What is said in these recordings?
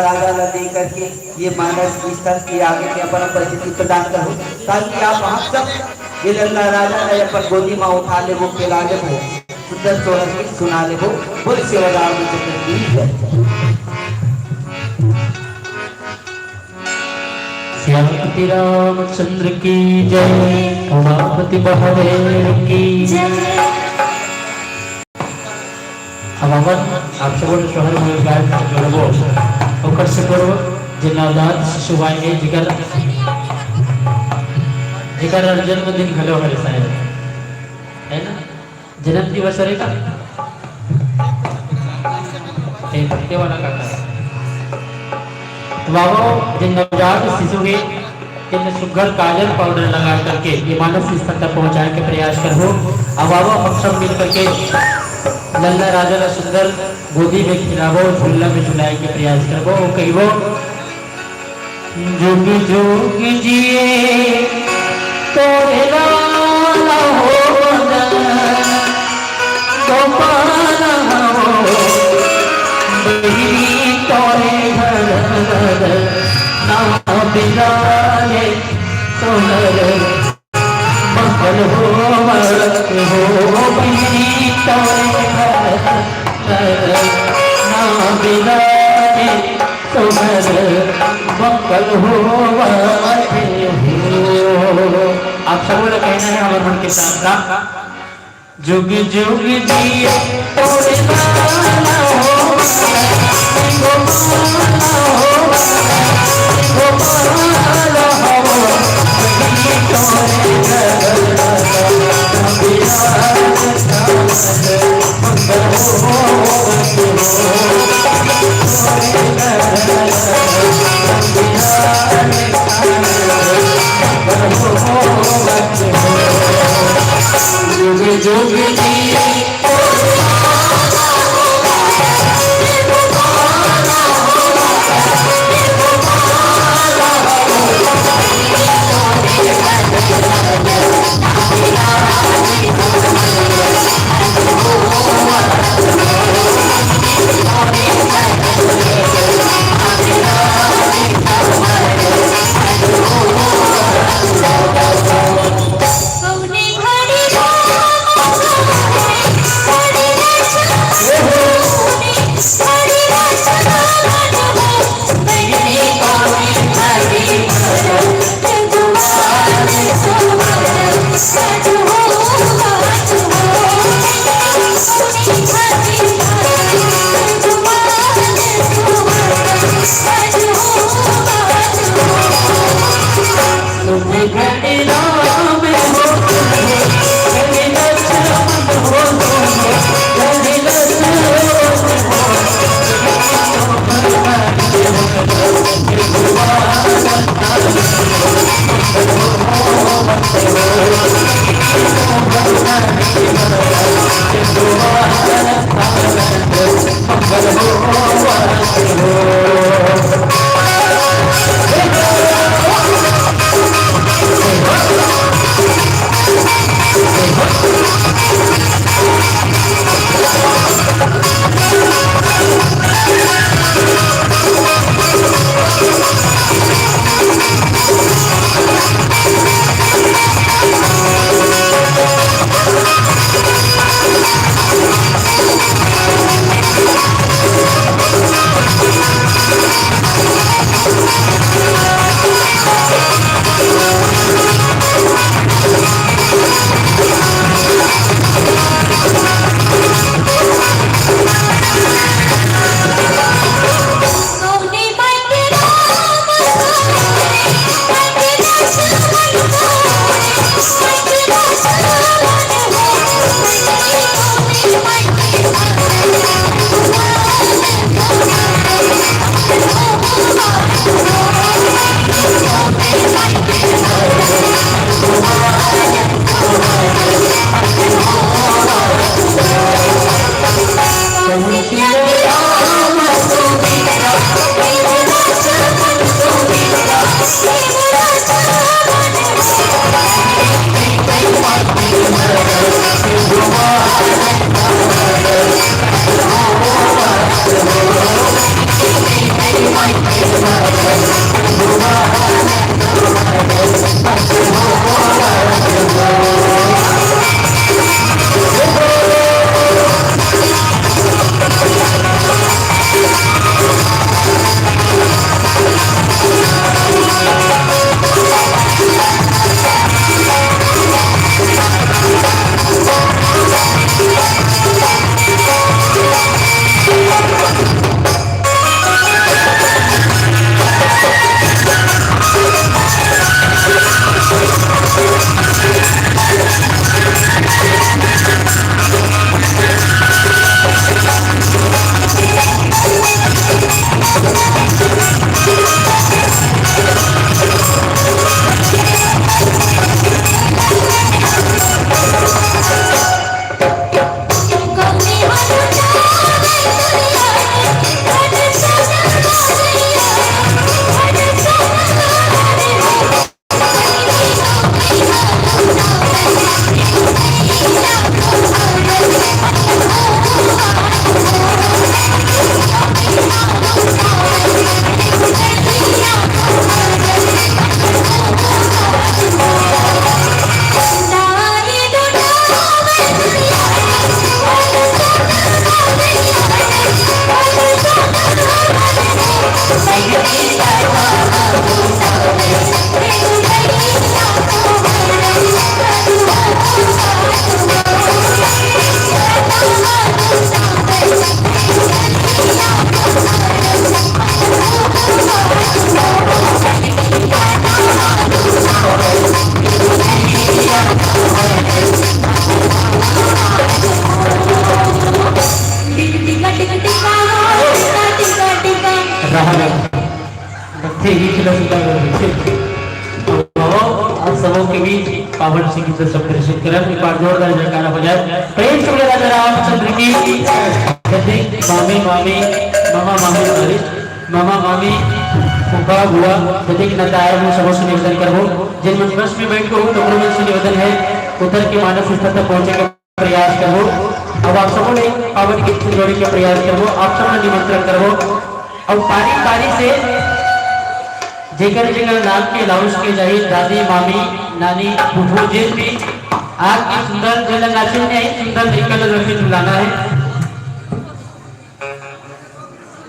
राजा ला दे करके ये मानस स्थल की आगे के अपन परिस्थिति प्रदान करो ताकि आप हम सब ये अल्लाह राजा ने अपन गोदी में उठा ले वो खिला ले वो सुंदर सोहर की सुना ले वो बोल सेवादार चंद्र की जय। श्यामपति रामचंद्र की जय। उमापति महादेव की जय। अब अपन आप सब शहर में गाय जोड़बो ओकर से करो जे नवजात शिशु आएंगे जिगर जिगर जन्मदिन घलो हमारे शायद है ना जन्म दिवस रहेगा एक हफ्ते वाला काका तो बाबा जिन नवजात शिशु के जिन सुगर काजल पाउडर लगा करके ये मानस स्तर तक पहुंचाने के प्रयास करो। अब बाबा हम सब मिल करके लल्ला राजा ला सुंदर गोदी में खिलावो झूला में झुलाए के प्रयास करबो कहिबो जुग जुग जिए तोरे लाला हो गोपाल हो मेरी तोरे घर ना बिलाए सोनर मंगल हो मेरी तोरे ना बिलाए सोनर मंगल हो। आप सब लोग कहना है हमारे मन के साथ जुग जुग जिए तोरे लाला हो गोपाल हो सबों के बीच पावन सिंह से संप्रेषित करें एक बार जोरदार जयकारा हो जाए प्रेम से राजा रामचंद्र की मामी मामी मामा मामी सॉरी मामा मामी फूफा बुआ यदि नताया हूँ सबों से निवेदन करो जिन मंच में बैठ कर हूँ तो से निवेदन है उधर के मानव स्तर तक पहुँचे का प्रयास करो अब आप सबों ने पावन गीत से जोड़ने का प्रयास करो आप सब ने निमंत्रण करो अब पारी पारी से जेकर जेकर नाम के लाउंस के जाहिर दादी मामी नानी फूफू जिन भी आज की सुंदर जलंगाची ने सुंदर निकल रखी बुलाना है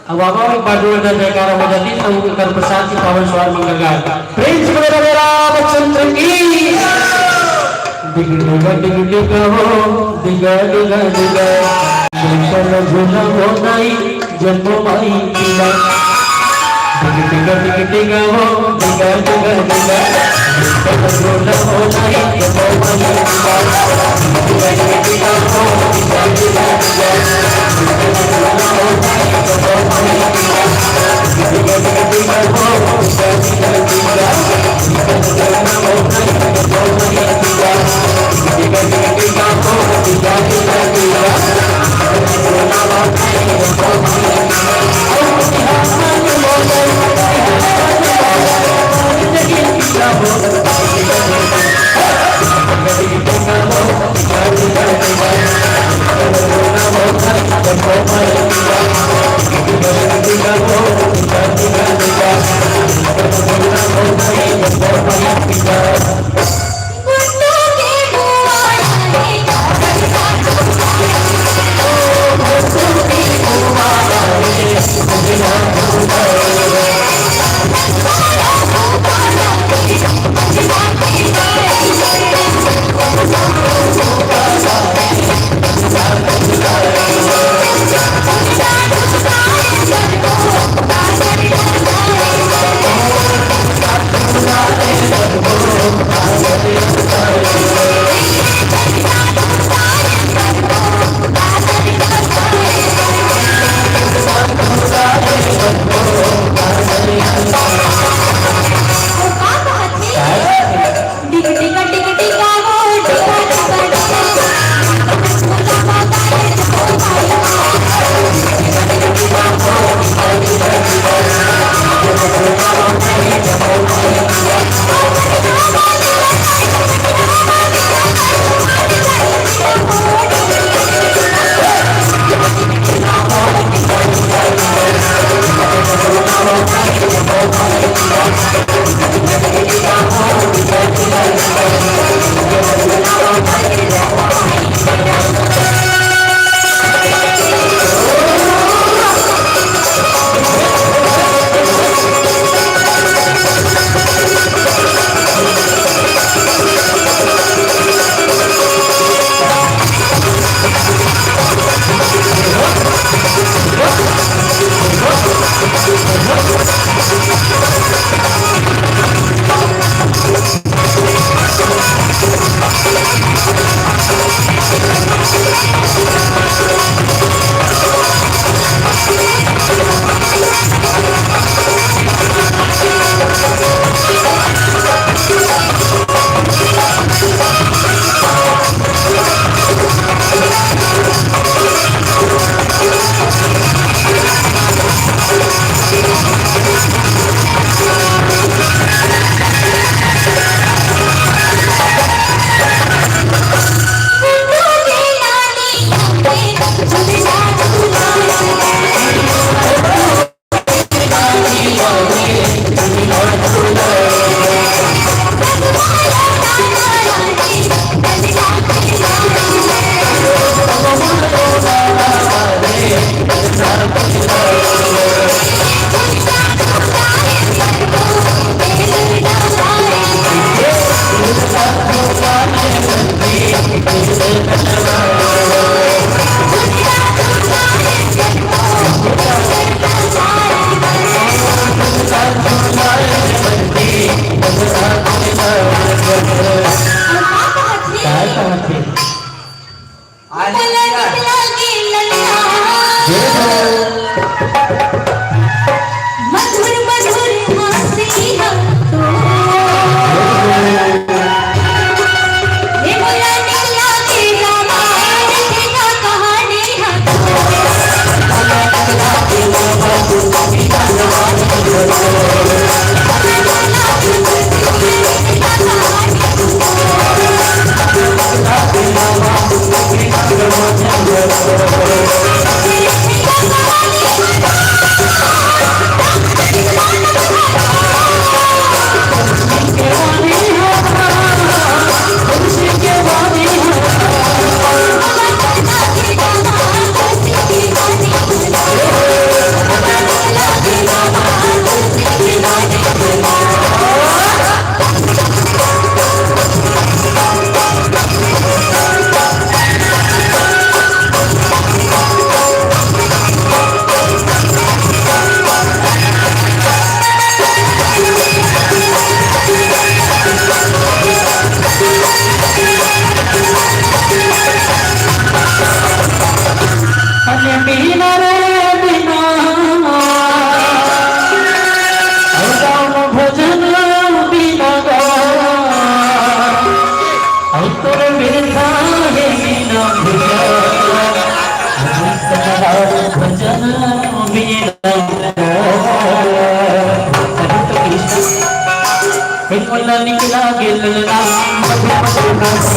अब बाबा एक बार जोरदार जयकारा हो जाती सब कर प्रसाद की पावन स्वार मंगलगान प्रेम से बोले रामचंद्र की दिगदिगा दिगदिगा हो दिगा दिगा दिगा चल झूला हो नहीं जन्म माई दिगा दिगदिगा दिगदिगा हो दिगा दिगा दिगा चल झूला हो नहीं जन्म माई दिगा दिगदिगा दिगदिगा हो दिगा दिगा दिगा चल झूला हो नहीं जन्म माई दिगा दिगदिगा दिगदिगा हो दिगा दिगा दिगा चल झूला हो नहीं जन्म माई दिगा दिगा दिगा हो दिगा दिगा दिगा चल झूला हो नहीं जन्म माई दिगा मन निकला गिल ललना मधु मधु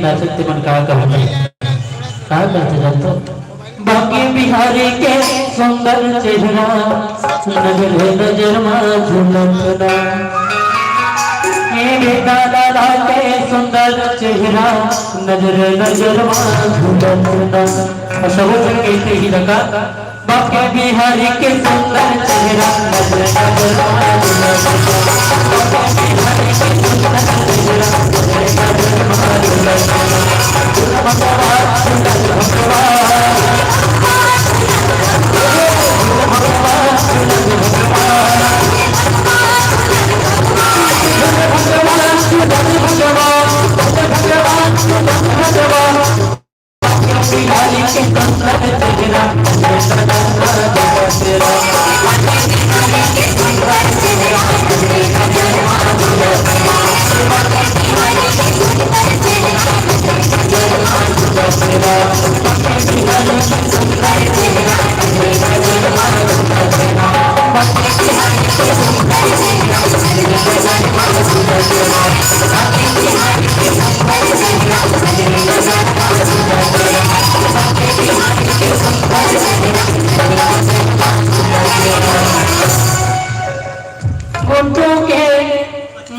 नाची सकते मन कहा करते जातो बाकी बिहारी के सुंदर चेहरा नजर नजर झुलकना दादा के सुंदर चेहरा नजर नजर झुलकना सब कहते ही लगा बाकी बिहारी के सुंदर चेहरा नजर नजर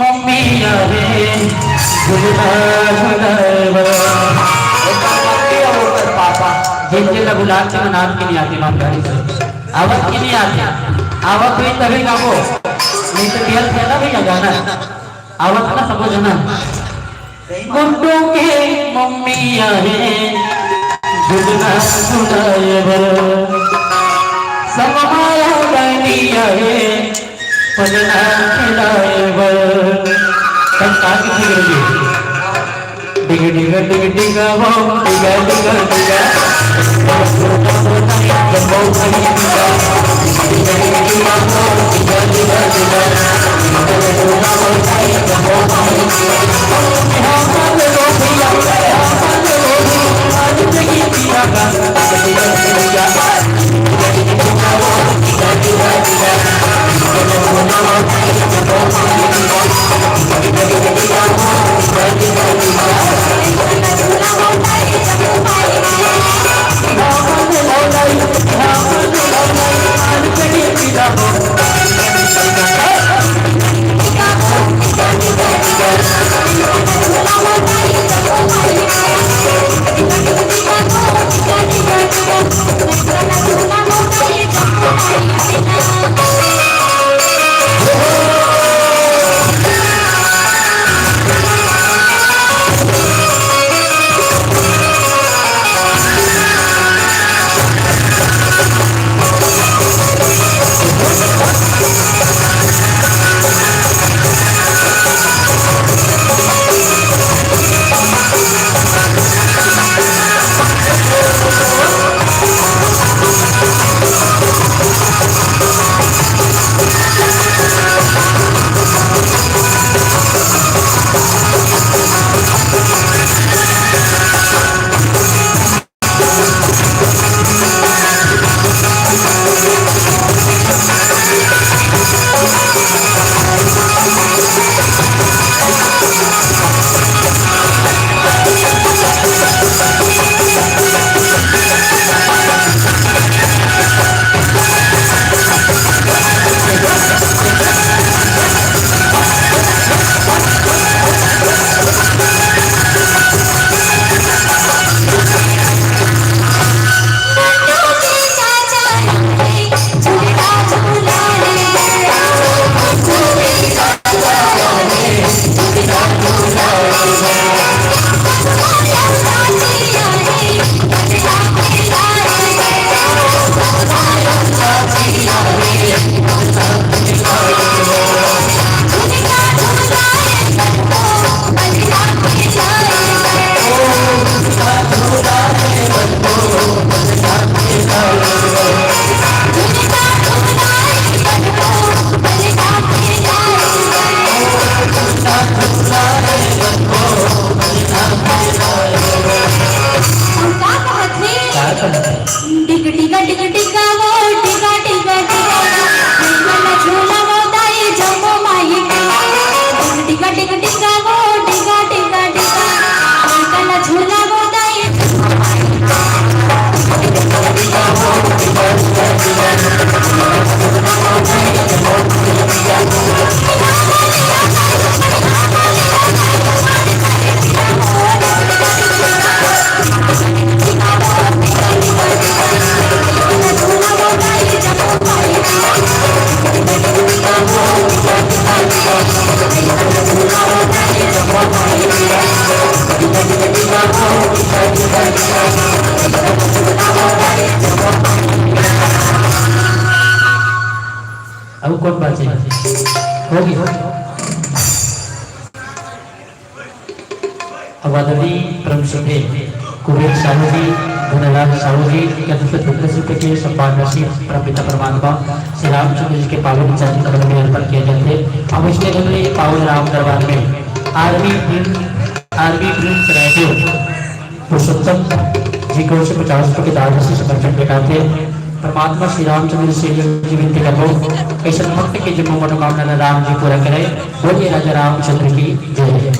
मम्मी रे झुलना झुलावा ओकर मम्मी और ओकर पापा जिनके का गुलाब से नाम की नहीं आती मां गाड़ी से आवत की नहीं आती आवत हुई तभी गावो नहीं तो केवल फैला भी ना गाना आवत ना समझो ना गुड्डू के मम्मी रे झुलना झुलावा समाया बनिया है पलना खिलाएगा कंता की फिक्र जी डिग डिग डिग डिग वो डिग डिग डिग जब वो खड़ी अब कौन बाजी होगी अवादनी परम सुखे कुबेर साहू जी धनलाल साहू जी के रुपये के सम्मान राशि पिता परमात्मा श्री रामचंद्र जी के पावन चरण कमल में अर्पण किए जाते अब इसके बदले पावन राम दरबार में आर्मी प्रिंस रेडियो पुरुषोत्तम जी को 50 रुपये के दान राशि समर्पण दिखाते परमात्मा श्री रामचंद्र से जी विनती करो ऐसा भक्त के जो मनोकामना राम जी पूरा करे बोलिए राजा रामचंद्र की जय।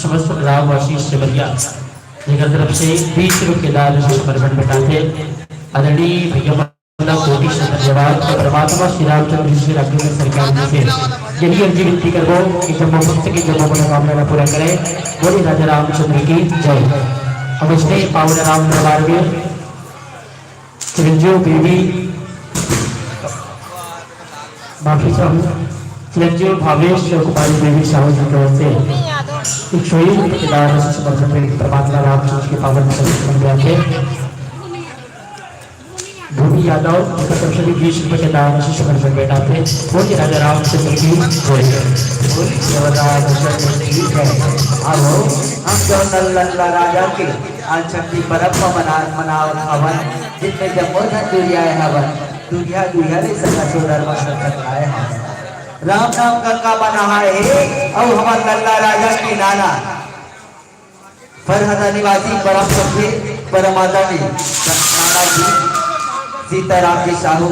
समस्त रामवासी सेवरिया लेकर तरफ से 20 रुपये के दान समर्पण बैठाते आदरणीय भैया कोटि से धन्यवाद परमात्मा श्री रामचंद्र जी राज्य में सरकार जी से यही अर्जी विनती करो कि जब भक्त की जब मनोकामना पूरा करे बोले राजा रामचंद्र की जय। अब इसने पावन राम दरबार में चिरंजीव बेबी माफी चाहूँ चिरंजीव भावेश कुमारी देवी साहू जी की ओर से 101 रुपये के दान समर्पण परमात्मा रामचंद्र के पावन थे भूमि यादव तरफ से 20 रुपये के दान समर्पण बैठा थे बोलिए राजा रामचंद्र की अब हम जो नल्ला राजा के आंचंदी परब मनावत हवन जिनमें जमोधन दुरिया हवन दुरिया दुरिया ने सदा सुंदर आए हैं राम नाम गंगा बना है और हमारे नल्ला राजा के नाना फरहदा निवासी परम सभ्य परमादा ने नाना जी सीताराम जी साहू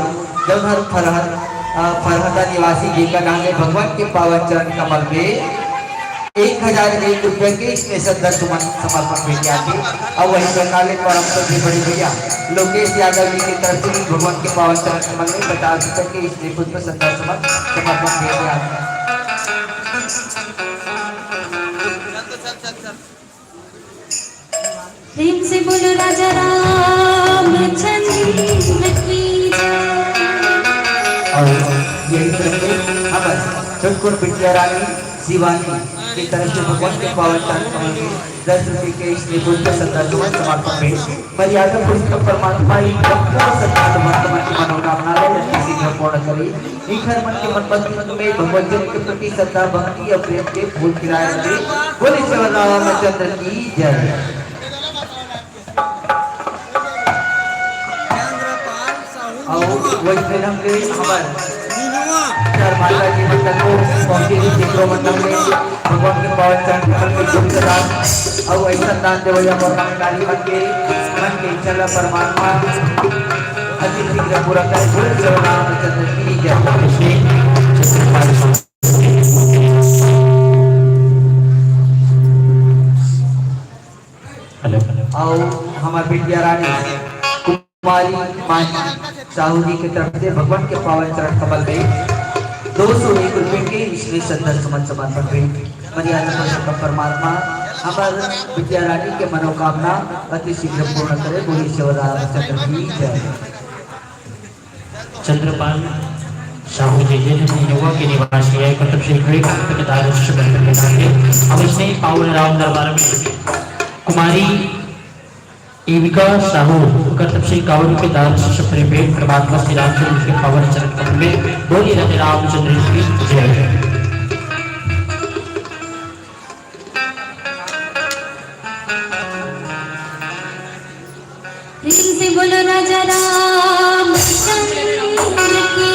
जौहर फरहदा निवासी जी का नाम है भगवान के पावन चरण कमल में 1001 रुपये के इसमें सदर समर्पण में किया थे और वही प्रकार परम सभ्य बड़े भैया लोकेश यादव जी की तरफ से भगवान के पावन चरण कमल में 50 रुपये के इसमें खुद में सदर समर्पण किया गया। प्रेम से बोलो राजा रामचंद्र की और यही तरह हमारे चंदपुर बिटिया रानी शिवानी की तरफ से भगवान के पावन चरण कमल में 10 रुपये के इसलिए बुद्ध सत्ता समर्पण में मर्यादा पुरुष परमात्मा वर्तमान की मनोकामना शीघ्र पूर्ण करी निखर मन के मन पसंद में भगवान जन के प्रति श्रद्धा भक्ति और प्रेम के फूल खिलाए रहे बोले श्री रामचंद्र की जय। और वही फिर हम हमारे माता जी मंडल को पहुंचे जिक्रो मंडल में भगवान के पावन चरण कमल में गुप्त दान और ऐसा दान देवया काली मन के इच्छा परमात्मा अति शीघ्र पूरा करे बोले श्री रामचंद्र की जय। और हमारे बिटिया रानी कुमारी साहू जी की तरफ से भगवान के पावन चरण कमल में 201 रुपये के इसमें सदर समर्पण हुई मर्यादा परमात्मा हमारे विद्या रानी के मनोकामना अति शीघ्र पूर्ण करे बोली श्री रामचंद्र की जय। चंद्रपाल साहू जी युवा के निवासी है कतब से अब इसने पावन राम दरबार में कुमारी एविका साहू कतब से 51 रुपये दान पेट परमात्मा श्री रामचंद्र के पावन चरण कमल में बोलिए राजा रामचंद्र की जय। से बोलो राजा रामचंद्र की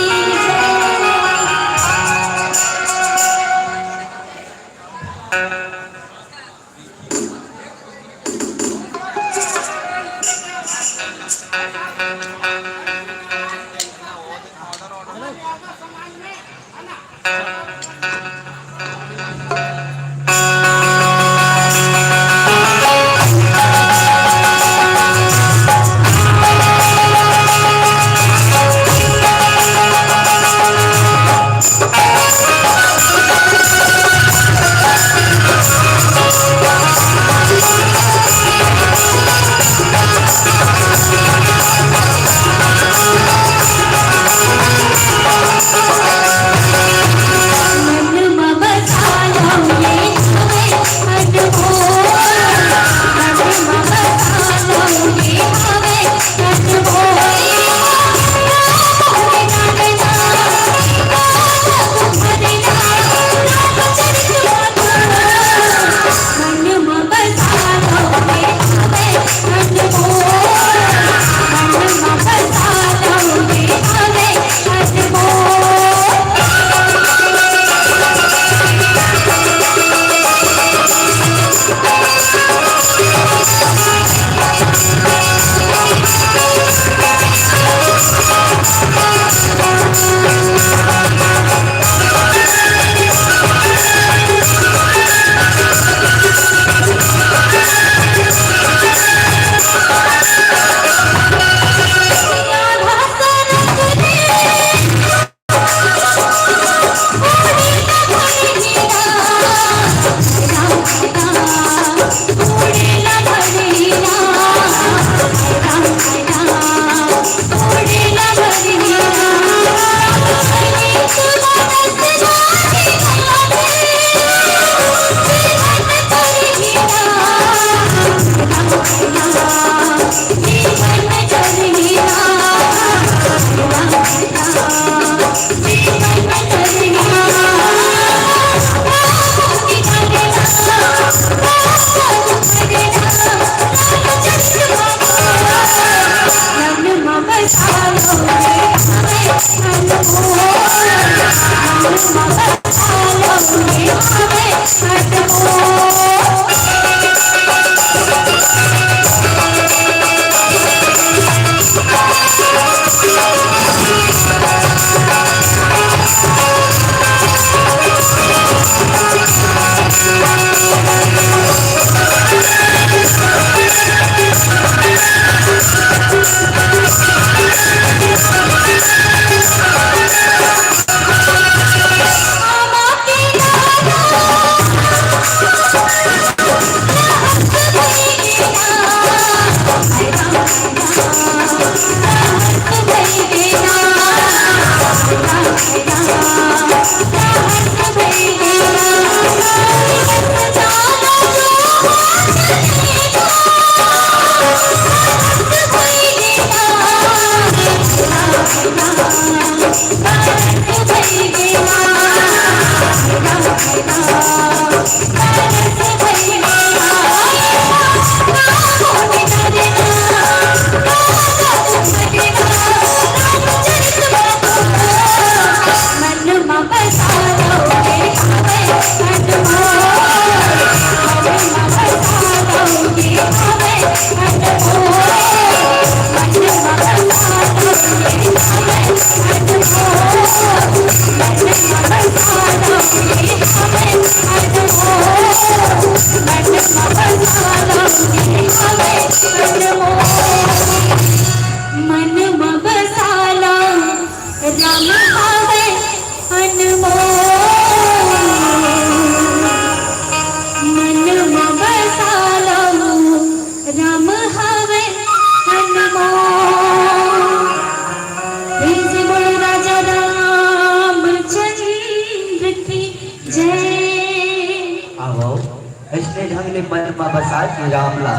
मन में बसा के रामला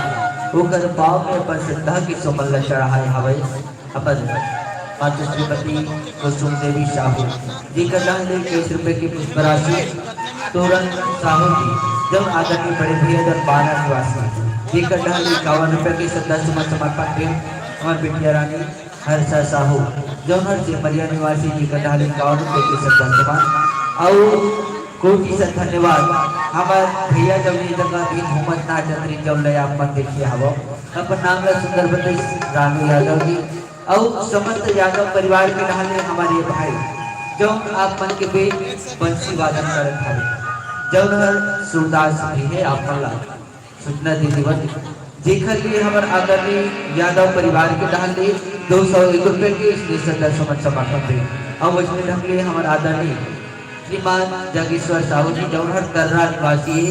ओकर पाव में अपन श्रद्धा की सुमल चढ़ाए हवे अपन माता श्रीमती कुसुम देवी साहू जी का नाम ले 20 रुपए की पुष्पराशि तोरण साहू जी जब आदरणीय बड़े भैया दर 12 निवासी जी का नाम ले 51 रुपए की श्रद्धा सुमन समर्पण के हमारे बिटिया रानी हर्षा साहू जौनहर से मरिया निवासी जी का नाम ले 51 रुपए की श्रद्धा सुमन और कोटि से धन्यवाद हमार भैया जब ये जगह दिन घूमत ना चंद्री जब ले आप मन देखिए हवो अपन नाम ला सुंदर बताई रानू यादव जी और समस्त यादव परिवार के रहने हमारे भाई जो आप मन के बे बंसी वादन करत हवे जौनहर सूरदास भी है आप मल्ला सूचना दे दीवन जेखर लिए हमार आदरणीय यादव परिवार के रहने 201 रुपए के इसलिए सदा समझ समर्पण दे और वजने ढंग लिए हमार आदरणीय श्रीमान जगेश्वर साहू जी जौनहर कर्रा निवासी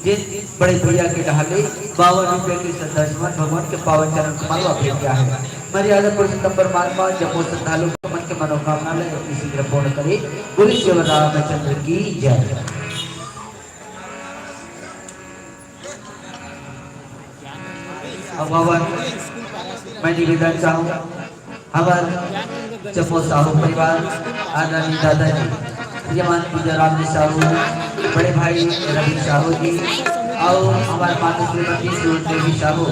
जिन बड़े भैया के ढाले 52 रुपए की श्रद्धासुमन भगवान के पावन चरण कमल भेंट किया है मर्यादा पुरुषोत्तम परमात्मा जब श्रद्धालु मन के मनोकामना ले शीघ्र पूर्ण करे बोले श्री रामचंद्र की जय। अब मैं निवेदन चाहूँ हमारे चपो साहू परिवार आदरणीय दादाजी श्रीमान पूजाराम जी साहू बड़े भाई रवि साहू जी और हमारे माता श्रीमती सूर्य देवी साहू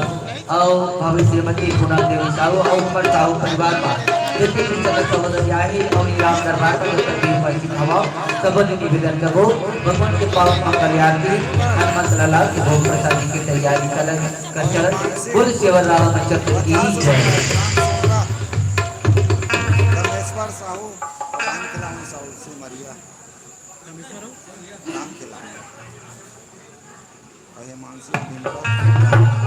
और भाभी श्रीमती पूनम देवी साहू और उमर साहू परिवार में जितने भी सदस्य आए और राम दरबार का उपस्थित हवा सब निवेदन करो भगवान के पावन मंगल आरती हनुमत लाला की भोग प्रसादी की तैयारी कर चरण बोल सेवा रामचंद्र की जय। साहू राम खिलाने साहू से मरिया राम खिलाने और ये मानसिक दिन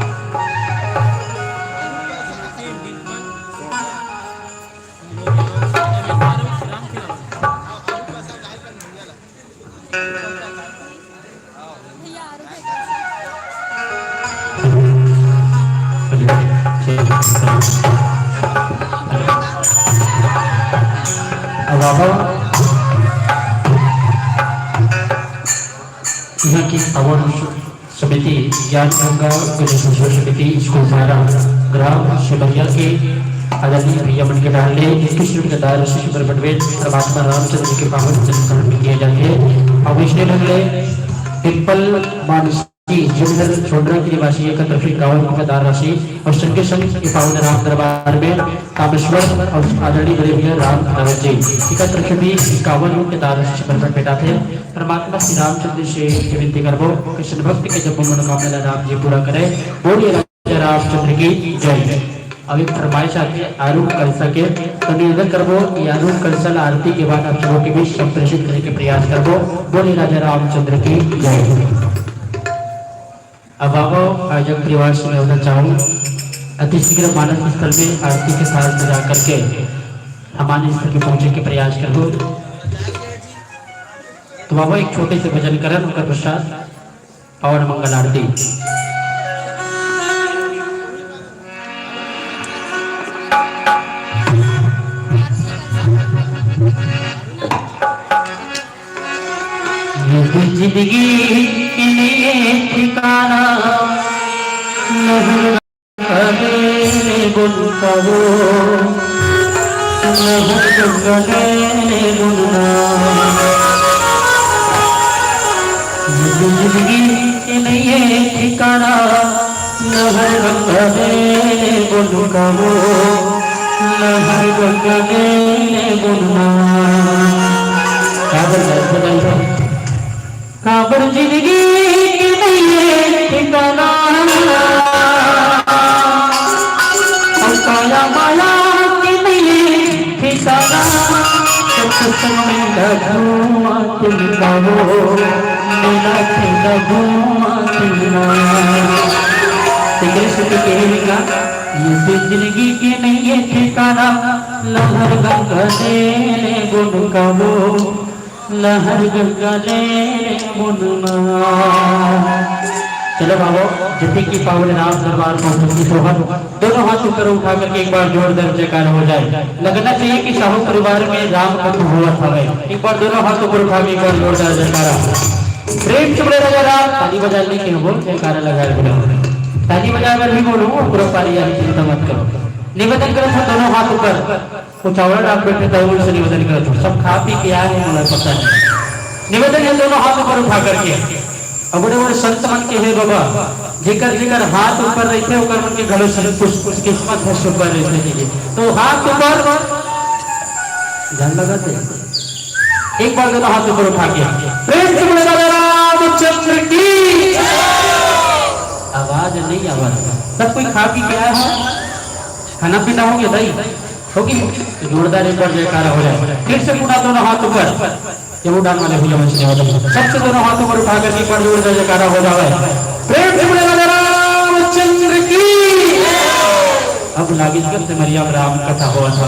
यहाँ की अवार्ड समिति ज्ञान गंगा समिति स्कूल द्वारा ग्राम शिवरिया के आदरणीय भैया मन के डाले 21 रुपये का दार शिशु बटवेट परमात्मा रामचंद्र के पावन जन्म किए जाएंगे और विष्णु ढंगले पिंपल मानस जिधर छोड़ना के निवासी एकत्र गाँव की दान राशि और संघ संघ के पावन राम दरबार में कामेश्वर और आदरणीय बड़े भैया राम धनवत जी एकत्र भी 51 के दान राशि पर बेटा थे। परमात्मा श्री रामचंद्र से विनती करबो कृष्ण भक्त के जब मनोकामना राम जी पूरा करे। बोलिए राजा रामचंद्र की जय। अभी फरमाइश आती है आरूढ़ कलसा के, तो निवेदन करबो कि आरूढ़ कलसा आरती के बाद आप सबों के बीच संप्रेषित करने के प्रयास करबो। बोलिए राजा रामचंद्र की जय। अब बाबा आयोजक परिवार से मैं होना चाहूँ अति शीघ्र मानस स्थल में आरती के साथ जा करके हमारे स्थल के पहुंचने के प्रयास करो। तो बाबा एक छोटे से भजन करें उनका पश्चात पवन मंगल आरती। जिंदगी के लिए ठिकाना नहीं बुनता वो जिंदगी के लिए ठिकाना नहीं बुनता वो बुनना काबर जिंदगी के लिए ठिकाना और काया माया के लिए ठिकाना घूमा तुमका वो मेरा ठेका घूमा कहेगा ये जिंदगी के नहीं ठिकाना लहर गंगा ने गुण का वो लहर गंगा ले मुन्ना। चलो बाबा जति की पावन राम दरबार को उपस्थित हो दोनों हाथ ऊपर उठा करके एक बार जोरदार जयकार हो जाए। लगना चाहिए कि शाहू परिवार में राम कथा हुआ था। एक बार दोनों हाथ ऊपर उठा के एक बार जोरदार जयकारा प्रेम से बोले राजा राम। ताली बजाने के बोल जयकारा लगाए बोले ताली बजाकर भी बोलो पूरा पारी चिंता मत करो। निवेदन करो था दोनों हाथ ऊपर कुछ और आप बैठे तौल से निवेदन करो सब खा पी के आए मुझे पता नहीं। निवेदन है दोनों हाथ ऊपर उठा करके अब बड़े बड़े संत मन के है बाबा जेकर जेकर हाथ ऊपर रहते ओकर मन के घलो से कुछ किस्मत है सुपर रहते चाहिए। तो हाथ ऊपर ध्यान लगाते एक बार दोनों हाथ ऊपर उठा के प्रेम से बोले राजा रामचंद्र की आवाज नहीं आवाज सब कोई खा पी के आया है खाना पीना हो गया दही होगी जोरदार एक बार जयकारा हो जाए। फिर से पूरा दोनों हाथ ऊपर ये उड़ान वाले भैया सबसे दोनों हाथ ऊपर उठा कर एक बार जोरदार जयकारा हो जाए। प्रेम से बोले राजा रामचंद्र की। अब नागेश्वर से मरियम राम कथा हुआ था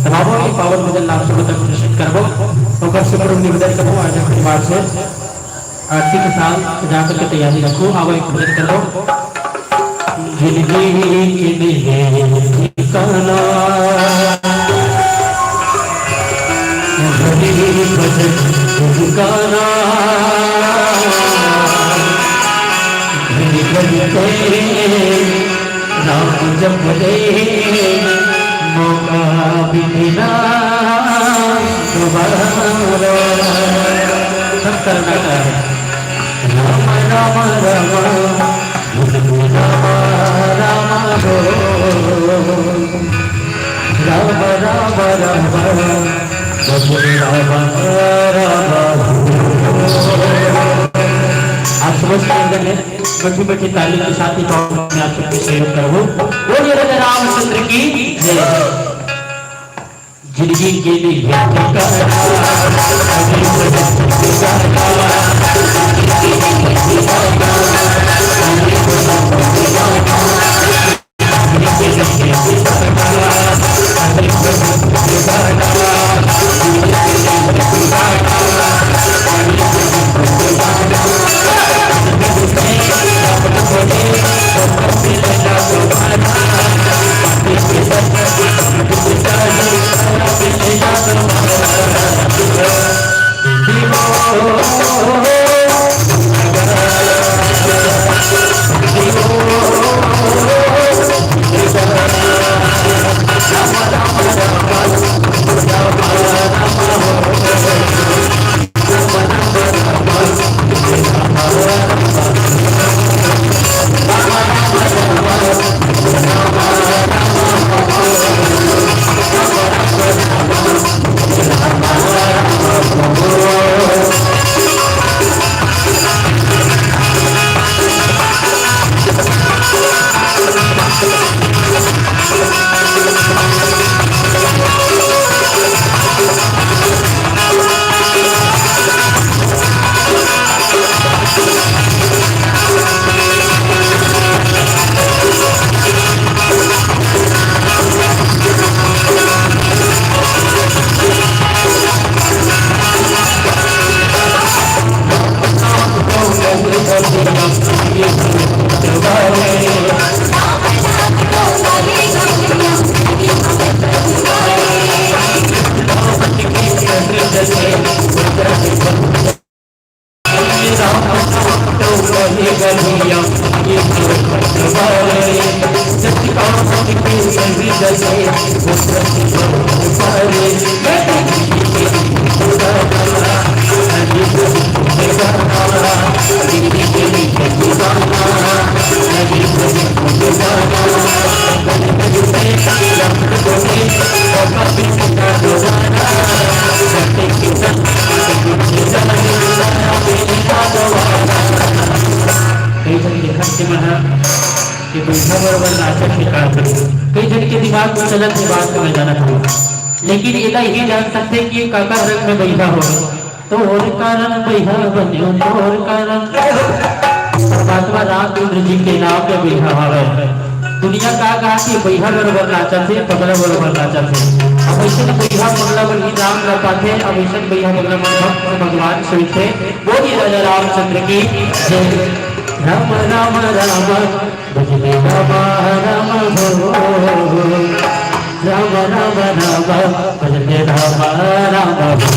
बाबा की पावन भजन नाम से तक प्रदर्शित करबो तो से पूर्व निवेदन करो आज परिवार से आरती के साथ जाकर के तैयारी रखो। अब एक भजन करो जिंदगी के लिए ठिकाना ठिकाना राम जब बोले मौका भी देना दोबारा सब करना है। राम राम राम आप बैठी बैठी ताली के साथ ही आप सबकी सेवा करो। बोलिए राजा रामचंद्र की जय। जिंदगी के लिए पारे सत्य कौन की सभी जले वो सत्य कौन पारे कई जन के खर्च मना कि बैठा बराबर नाचक के काम करे कई जन के दिमाग में चलत है बात में जाना था लेकिन इतना ही जान सकते कि ये काका रंग में बैठा हो तो और कारण बैठा बन्यो तो और कारण परमात्मा रामचंद्र जी के नाम पे बैठा है दुनिया का कहा कि बैठा बराबर नाचत है पगला बराबर नाचत है अब ऐसे बैठा पगला बल्कि राम न पाते अब ऐसे बैठा पगला भक्त भगवान शिव थे बोलिए राजा रामचंद्र की जय राम राम राम भजने राम राम भो राम राम राम भजने राम राम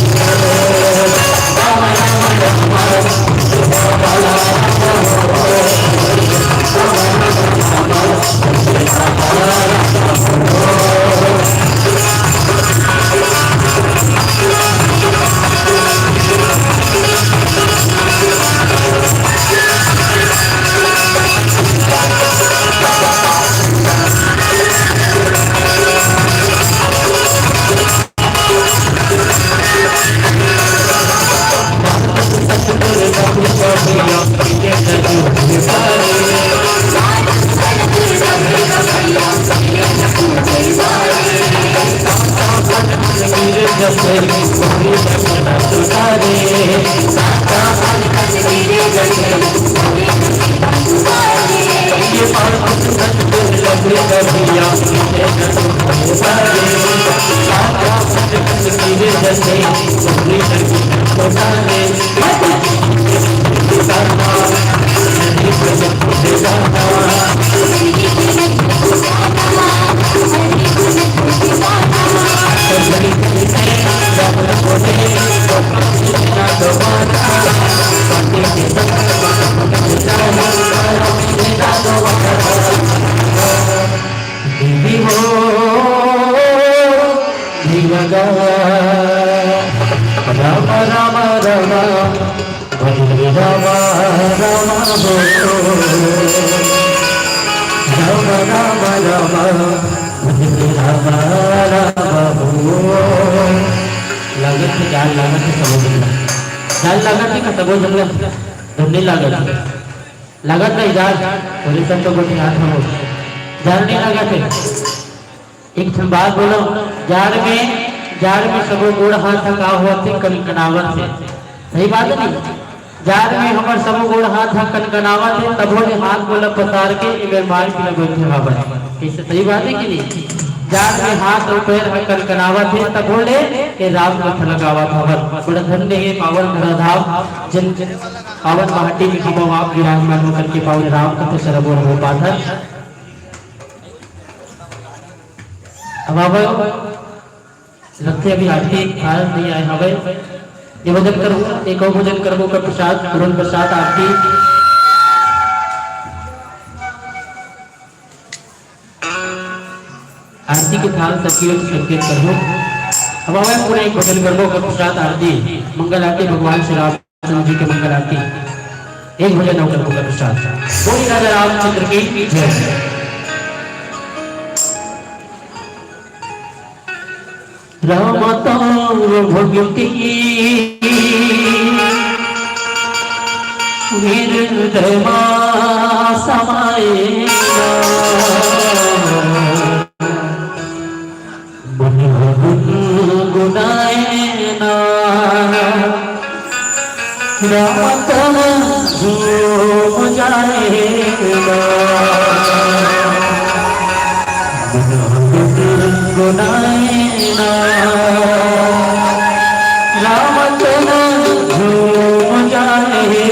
लागत नहीं जार तो गोटी हाथ में जार नहीं लागत एक बात बोलो जार में सबो गोड़ हाथ थका हुआ थे कनकनावत थे सही बात नहीं जार में हमार सबो गोड़ हाथ कनकनावत थे तब बोले हाथ बोला पसार के इधर मार के लगो थे वहां पर इससे सही बात है कि नहीं जार में हाथ और पैर कनकनावत थे तब बोले ये राम कथ लगावा था बड़ा धन्य है पावन धराधाम जिन पावन माटी में कि आप विराजमान होकर के पावन राम कथ सरबोर हो पाता अब लगते अभी आरती आज नहीं आए हवे ये भजन करो एक और भजन करबो का प्रसाद तुरंत प्रसाद आरती आरती के थाल सबकी ओर संकेत करो अब हमें पूरा एक भजन करबो का प्रसाद आरती मंगल आरती भगवान श्री रामचंद्र जी के मंगल आरती एक भजन और करबो का प्रसाद बोली राजा रामचंद्र की जय राम तार भगति हृदय समाये गुनाए ना राम तार झूम जाए गुनाए राम तेरा झूम जाए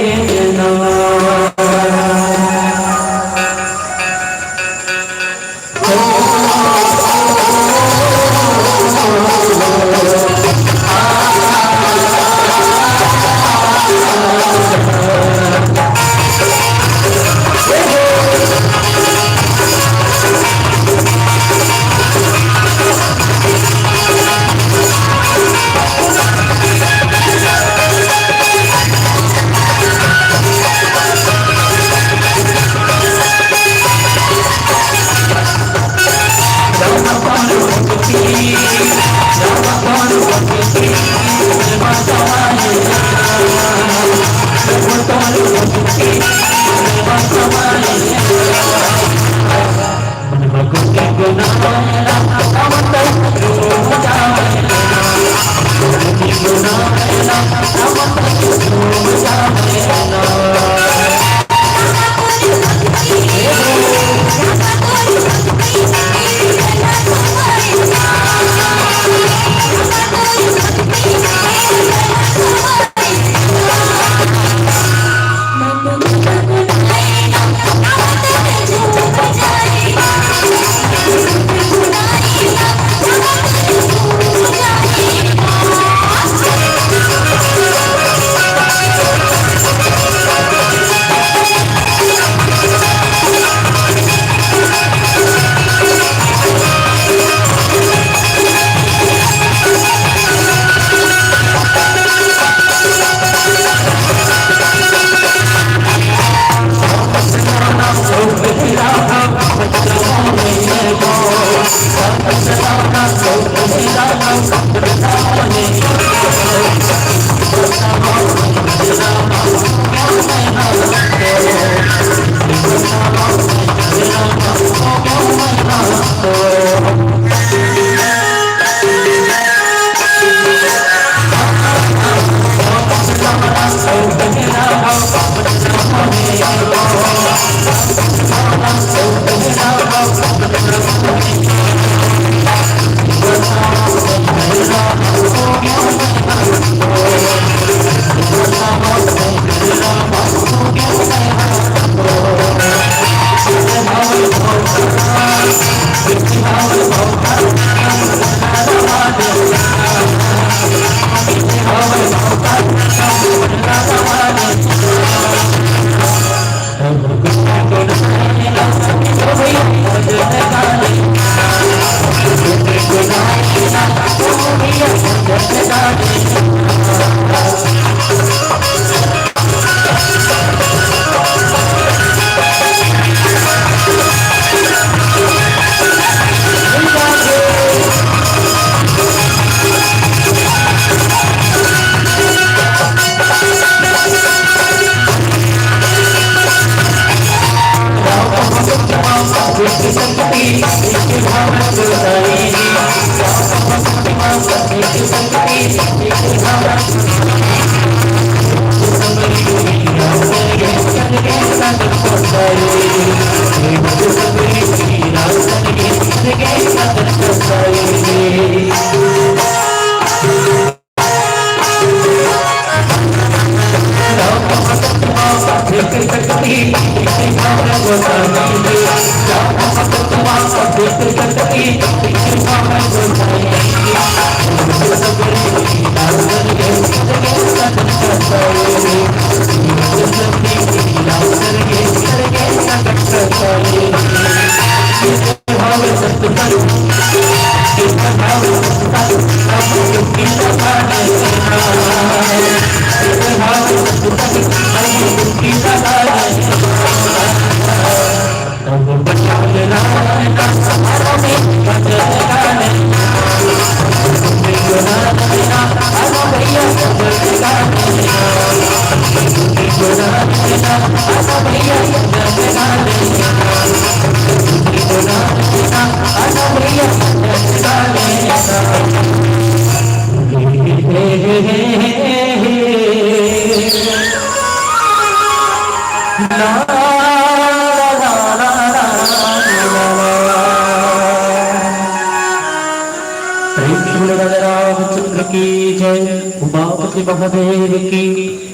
रामचंद्र की जय, उमापति महादेव की,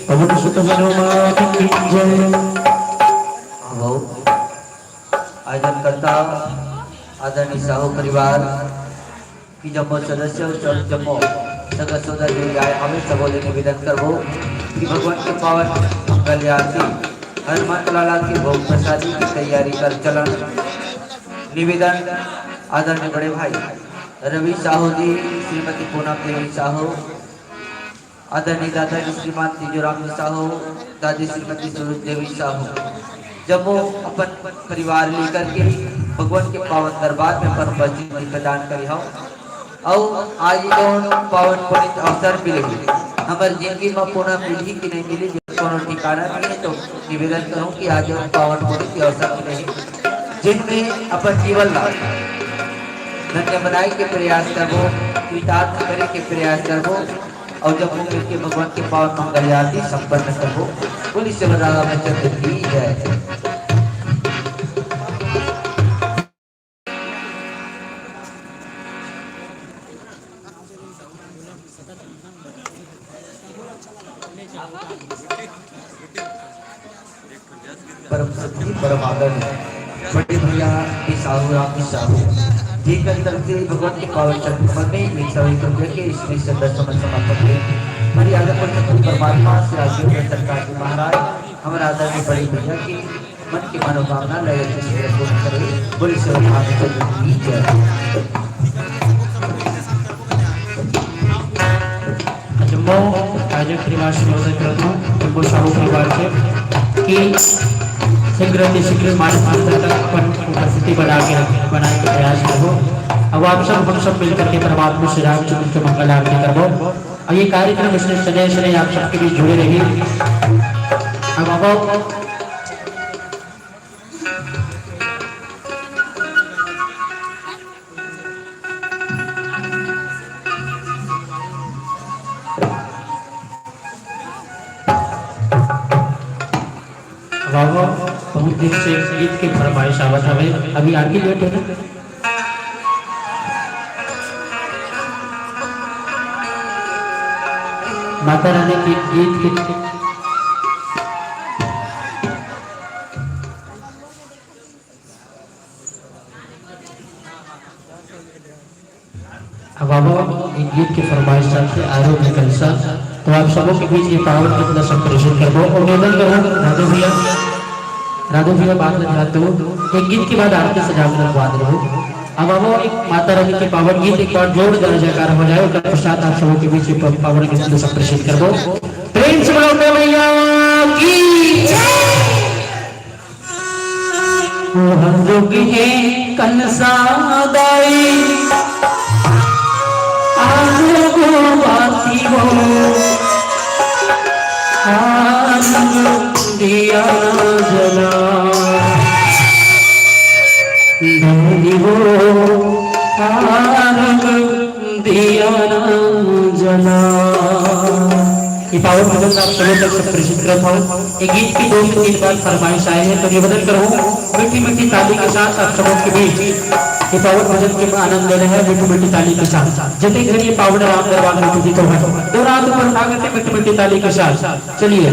पवन सुत हनुमान की जय। आयोजन करता आदरणीय साहू परिवार की जम्मो सदस्य और जम्मो सगा सौदागर आए हमें सबोले निवेदन करबो कि भगवान के पावन कल्याणी हनुमान लाला की भोग प्रसादी की तैयारी कर चलन। निवेदन आदरणीय बड़े भाई रवि साहू जी, श्रीमती पूनम देवी साहू, आदरणीय दादाजी श्रीमान तिजोराम साहू, दादी श्रीमती सुरुज देवी साहू, जब वो अपन परिवार लेकर के भगवान के पावन दरबार में अपन उपस्थिति प्रदान करी हो और आज कौन पावन पुनित अवसर मिले हमारे जिंदगी में पुनः पीढ़ी की नहीं मिली कोनो ठिकाना नहीं है। तो निवेदन करूं कि आज पावन पुनित अवसर मिले जिनमें अपन जीवन लाभ धन्य बनाए के प्रयास करबो, कृतार्थ करे के प्रयास करबो और जब मुझे के भगवान के पावन मंगल आरती संपन्न करबो। बोली से रामचंद्र की जय। परम सत्य परम आदरणीय बड़े भैया की साहू राम की साहू जी का तरफ से भगवान के पावन चरण में 101 रुपये के इसमें से 10 समर्पण हुए। हमारी आदर पर सत्य परमात्मा श्री राजीव सरकार जी महाराज हमारा आदर के बड़े भैया की मन की मनोकामना लय से पूर्ण करे। बोली से रामचंद्र की जय। जम्मू राजीव श्रीवास महोदय करता हूँ जम्मू साहू परिवार से कि शीघ्र मानस उपस्थिति बनाने के प्रयास करो। अब आप सब हम सब मिलकर के परमात्मा श्री रामचंद्र के मंगल आरती करो। और ये कार्यक्रम इसमें शनि आप सबके बीच जुड़े रहिए। अब बहुत दिन से गीत के फरमाइश आवत हमें अभी आगे लेट है ना। माता रानी की गीत के गीत के फरमाइश से आरोप निकल सा तो आप सबों के बीच ये पावर कितना संप्रेषण कर दो और निवेदन करो राधो भैया बात में जाते हो एक गीत के बाद आरती सजाकर रखवा रहे हो। अब वो एक माता रानी के पावन गीत एक बार जोर जयकार हो जाए उसके पश्चात आप सबों के बीच पावन गीत को संप्रेषित कर दो। प्रेम से बोलो भैया की हम लोग हैं कंसादाई आगो बाती हो दिया जला धनी हो दिया जला। ये पावन भजन आप सभी तक संप्रेषित करता हूँ। एक गीत की 2 से 3 बार फरमाइश आए हैं तो निवेदन करूँ मीठी मीठी ताली के साथ आप सबों के बीच ये पावन भजन के आनंद ले रहे हैं मीठी मीठी ताली के साथ। जते घर ये पावन राम दरबार में पूजित हो है 2 रात पर स्वागत है मीठी मीठी ताली के साथ। चलिए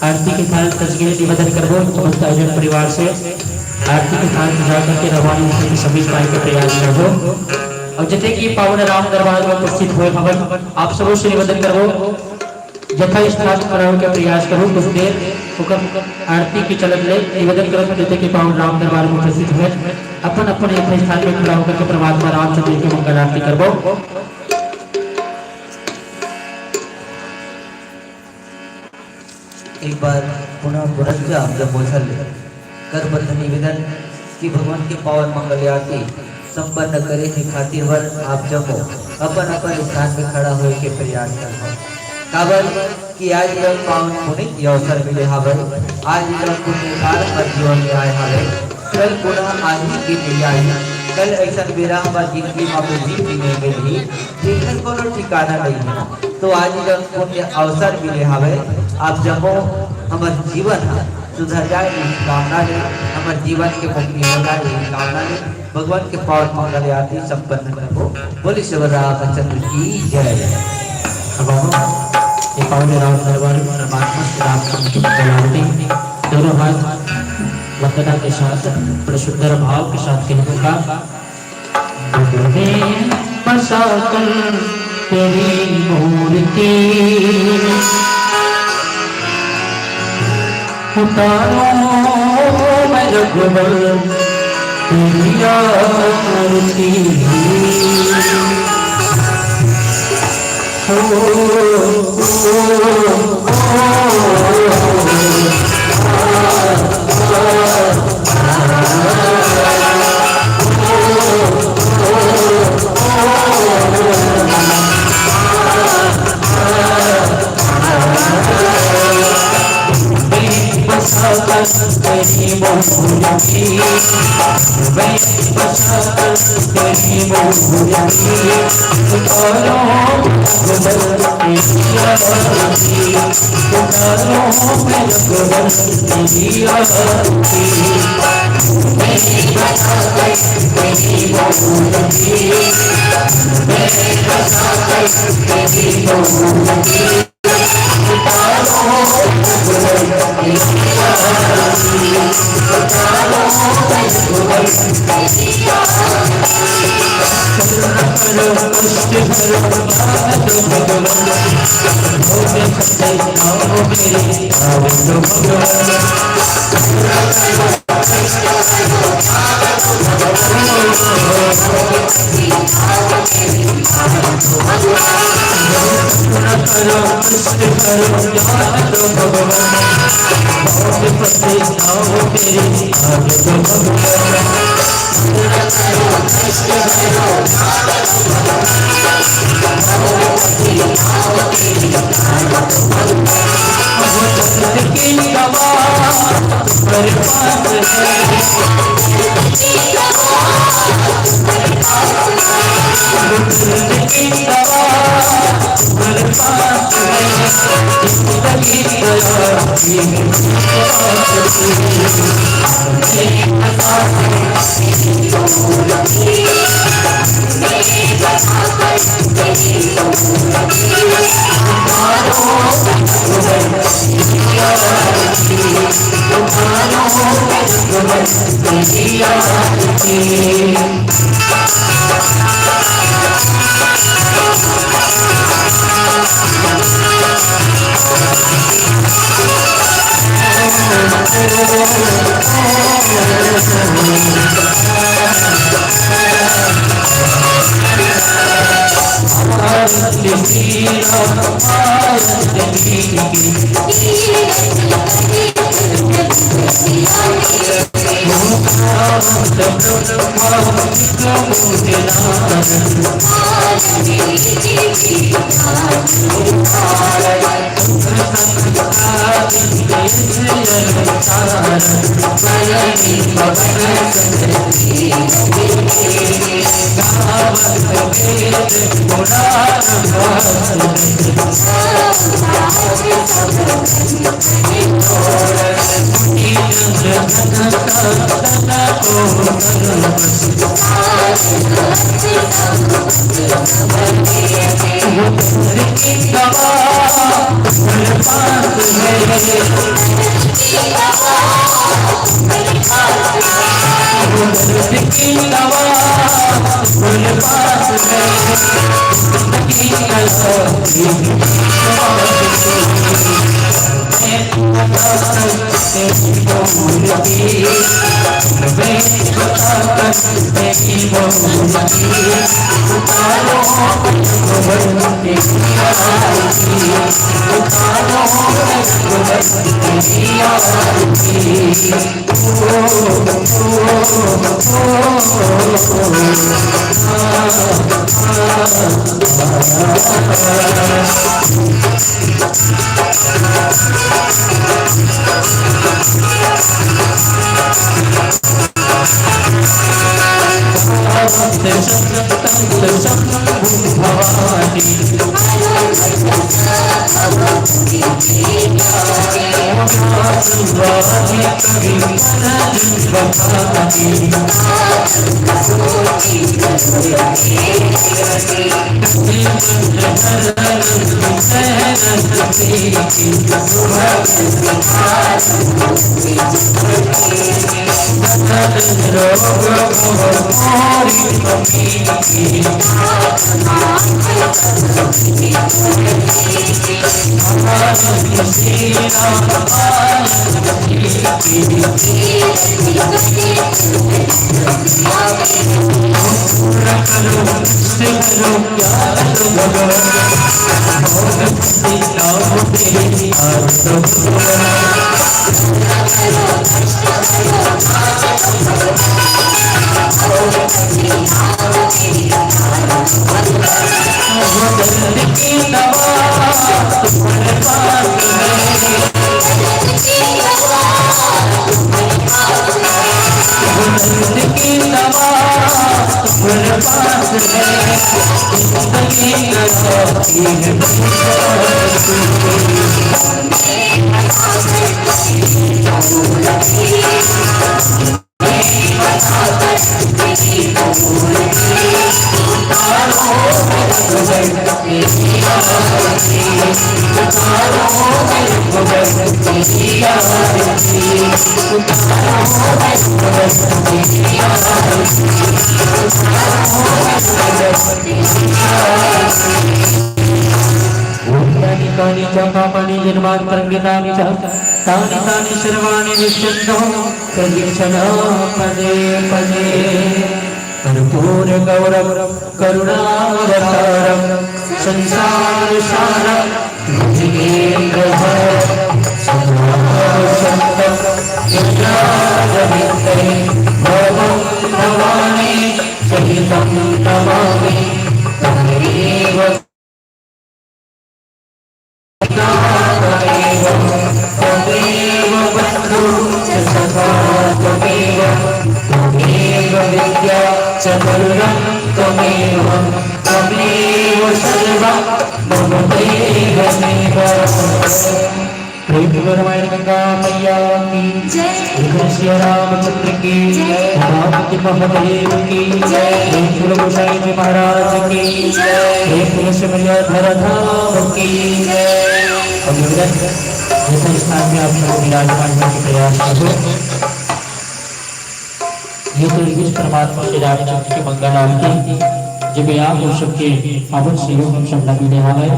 आरती के थाल तस्वीरें निवेदन करबो समस्त आयोजन परिवार से आरती के थाल सजा करके रवानी होने की सभी पाए के प्रयास करबो और जते की पावन राम दरबार में उपस्थित हुए भवन आप सबों से निवेदन करबो जथा स्थान पर के प्रयास करो कुछ देर होकर आरती की चलन ले निवेदन करो जते की पावन राम दरबार में उपस्थित हुए अपन अपन एक स्थान में खड़ा होकर के परमात्मा रामचंद्र की मंगल आरती करबो। एक बार पुनः बुरंजा जब बोझल करबद्ध निवेदन कि भगवान के पावन मंगल आरती संपन्न करे के खातिर वर आप जब अपन अपन स्थान में खड़ा होए के प्रयास कर काबर कि आज यह पावन पुनीत अवसर मिले हवे आज यह पुण्यकाल पर जीवन में आए हवे कल पुनः आज की नहीं आई कल ऐसा बेरा हमार जिंदगी में अपने जीव जीने में भी जिनका कोनो ठिकाना नहीं है तो आज जब पुण्य अवसर मिले हवे आप जब हमार जीवन सुधर जाए इस कामना ले हमार जीवन के मुक्ति हो जाए इस कामना ले भगवान के पावन मंगल आरती संपन्न करो बोले शिव रामचंद्र की जय। ये पावन राम दरबार परमात्मा श्री रामचंद्र की मंगल आरती दोनों हाथ वंदना के साथ बड़े सुंदर भाव के साथ कहने का बसाकर तेरी मूर्ति उतारो मैं रघुबर तेरी आरती तेरी आरती पाणी निर्माण परंगितानि च तानि तानि सर्वाणि विशुद्धो प्रदीक्षण पदे पदे कर्पूर गौरव करुणावतारम संसार सारम भुजगेन्द्रधर सदाशंकर इंद्राजमित्रे भवं भवानी सहितं नमामि तमेव चतुर्गं त्वमेव त्वमेव सर्वं मम देवमेव। प्रेम रामायण गंगा मैया की जय, रामचंद्र की रामति महादेव की जय, गोसाई जी महाराज की जय, धर धाम की जय। स्थान में आप लोग विराजमान होने के प्रयास करो। ये तो इस परमात्मा के रामचंद्र के मंगल आरती जब आप हो सबके पावन सहयोग हम सब लगी रहा है।